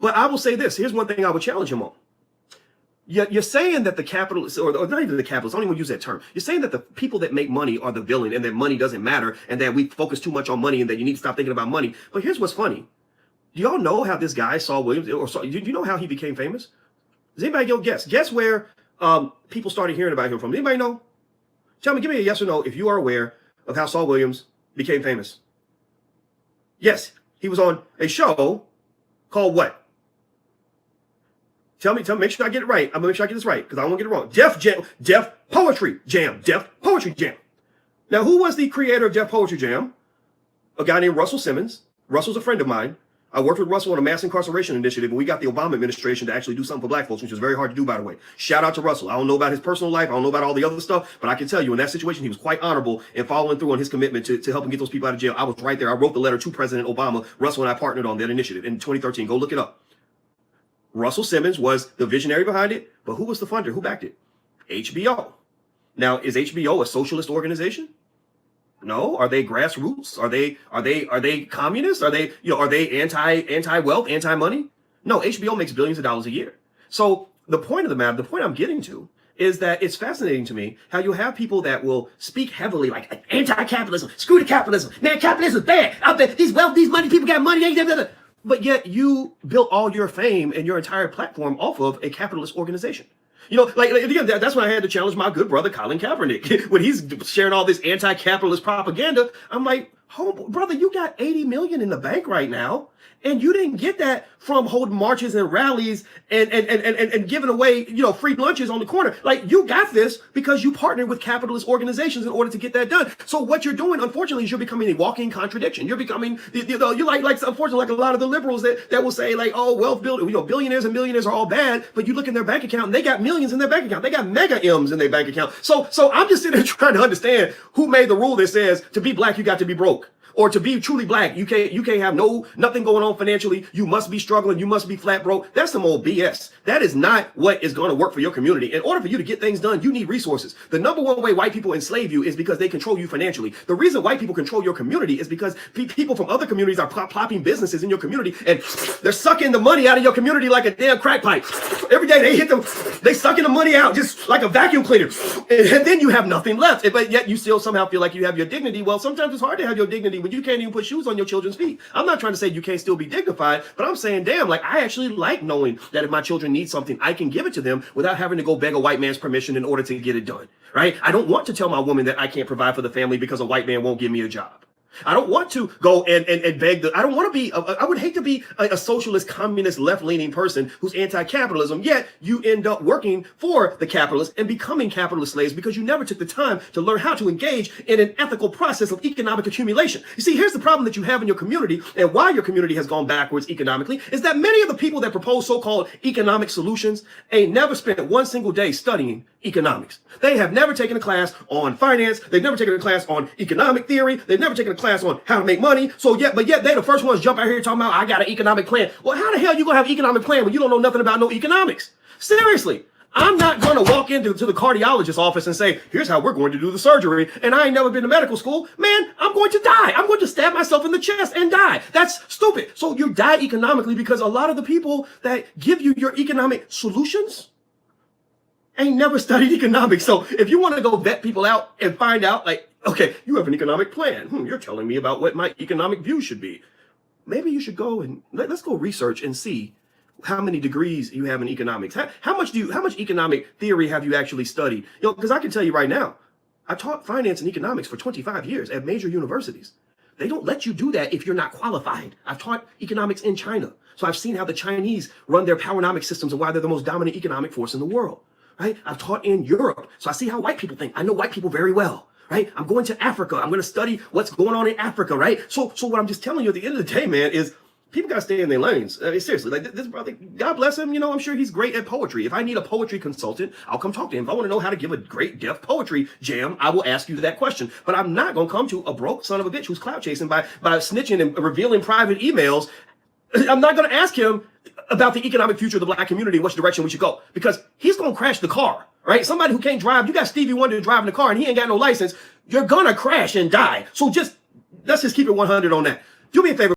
But I will say this. Here's one thing I would challenge him on. You're saying that the capitalists, or not even the capitalists, I don't even use that term. You're saying that the people that make money are the villain and that money doesn't matter and that we focus too much on money and that you need to stop thinking about money. But here's what's funny. Do y'all know how this guy, Saul Williams, do you know how he became famous? Does anybody go guess? Guess where people started hearing about him from? Anybody know? Tell me, give me a yes or no if you are aware of how Saul Williams became famous. Yes, he was on a show called what? Tell me, make sure I get it right. I'm gonna make sure I get this right because I don't want to get it wrong. Def Poetry Jam. Now, who was the creator of Def Poetry Jam? A guy named Russell Simmons. Russell's a friend of mine. I worked with Russell on a mass incarceration initiative, and we got the Obama administration to actually do something for black folks, which was very hard to do, by the way. Shout out to Russell. I don't know about his personal life. I don't know about all the other stuff, but I can tell you in that situation, he was quite honorable in following through on his commitment to helping get those people out of jail. I was right there. I wrote the letter to President Obama. Russell and I partnered on that initiative in 2013. Go look it up. Russell Simmons was the visionary behind it, but who was the funder? Who backed it? HBO. Now, is HBO a socialist organization? No. Are they grassroots? Are they communists? Are they anti-wealth, anti-money? No, HBO makes billions of dollars a year. So the point of the matter, the point I'm getting to is that it's fascinating to me how you have people that will speak heavily like anti-capitalism, screw the capitalism, man, capitalism is bad. I bet these money people got money. But yet you built all your fame and your entire platform off of a capitalist organization. You know, like again, that's when I had to challenge my good brother, Colin Kaepernick. When he's sharing all this anti-capitalist propaganda, I'm like, oh, brother, you got 80 million in the bank right now. And you didn't get that from holding marches and rallies and giving away, free lunches on the corner. Like, you got this because you partnered with capitalist organizations in order to get that done. So what you're doing, unfortunately, is you're becoming a walking contradiction. You're becoming, you're like unfortunately, like a lot of the liberals that will say like, oh, wealth building, billionaires and millionaires are all bad. But you look in their bank account and they got millions in their bank account. They got mega M's in their bank account. So I'm just sitting there trying to understand who made the rule that says to be black, you got to be broke. Or to be truly black, you can't have nothing going on financially. You must be struggling. You must be flat broke. That's some old BS. That is not what is going to work for your community. In order for you to get things done, you need resources. The number one way white people enslave you is because they control you financially. The reason white people control your community is because people from other communities are plopping businesses in your community and they're sucking the money out of your community like a damn crack pipe. Every day they sucking the money out just like a vacuum cleaner. And then you have nothing left. But yet you still somehow feel like you have your dignity. Well, sometimes it's hard to have your dignity when you can't even put shoes on your children's feet. I'm not trying to say you can't still be dignified, but I'm saying, damn, like I actually like knowing that if my children need something, I can give it to them without having to go beg a white man's permission in order to get it done, right? I don't want to tell my woman that I can't provide for the family because a white man won't give me a job. I don't want to go and beg I don't want to be, I would hate to be a socialist, communist, left-leaning person who's anti-capitalism, yet you end up working for the capitalists and becoming capitalist slaves because you never took the time to learn how to engage in an ethical process of economic accumulation. You see, here's the problem that you have in your community and why your community has gone backwards economically is that many of the people that propose so-called economic solutions ain't never spent one single day studying economics. They have never taken a class on finance. They've never taken a class on economic theory. They've never taken a class on how to make money. But yet they the first ones jump out here talking about, I got an economic plan. Well, how the hell you gonna have an economic plan when you don't know nothing about no economics? Seriously. I'm not going to walk into the cardiologist's office and say, here's how we're going to do the surgery. And I ain't never been to medical school. Man, I'm going to die. I'm going to stab myself in the chest and die. That's stupid. So you die economically because a lot of the people that give you your economic solutions ain't never studied economics. So if you want to go vet people out and find out, like, okay, you have an economic plan. You're telling me about what my economic view should be. Maybe you should go and let's go research and see how many degrees you have in economics. How much economic theory have you actually studied? Because I can tell you right now, I taught finance and economics for 25 years at major universities. They don't let you do that if you're not qualified. I've taught economics in China. So I've seen how the Chinese run their powernomic systems and why they're the most dominant economic force in the world. Right? I've taught in Europe. So I see how white people think. I know white people very well. Right? I'm going to Africa. I'm going to study what's going on in Africa. Right? So what I'm just telling you at the end of the day, man, is people got to stay in their lanes. I mean, seriously, like this brother, God bless him. I'm sure he's great at poetry. If I need a poetry consultant, I'll come talk to him. If I want to know how to give a great Def Poetry Jam, I will ask you that question. But I'm not going to come to a broke son of a bitch who's clout chasing by snitching and revealing private emails. I'm not going to ask him about the economic future of the black community, which direction we should go, because he's going to crash the car, right? Somebody who can't drive, you got Stevie Wonder driving the car and he ain't got no license. You're going to crash and die. So let's just keep it 100 on that. Do me a favor.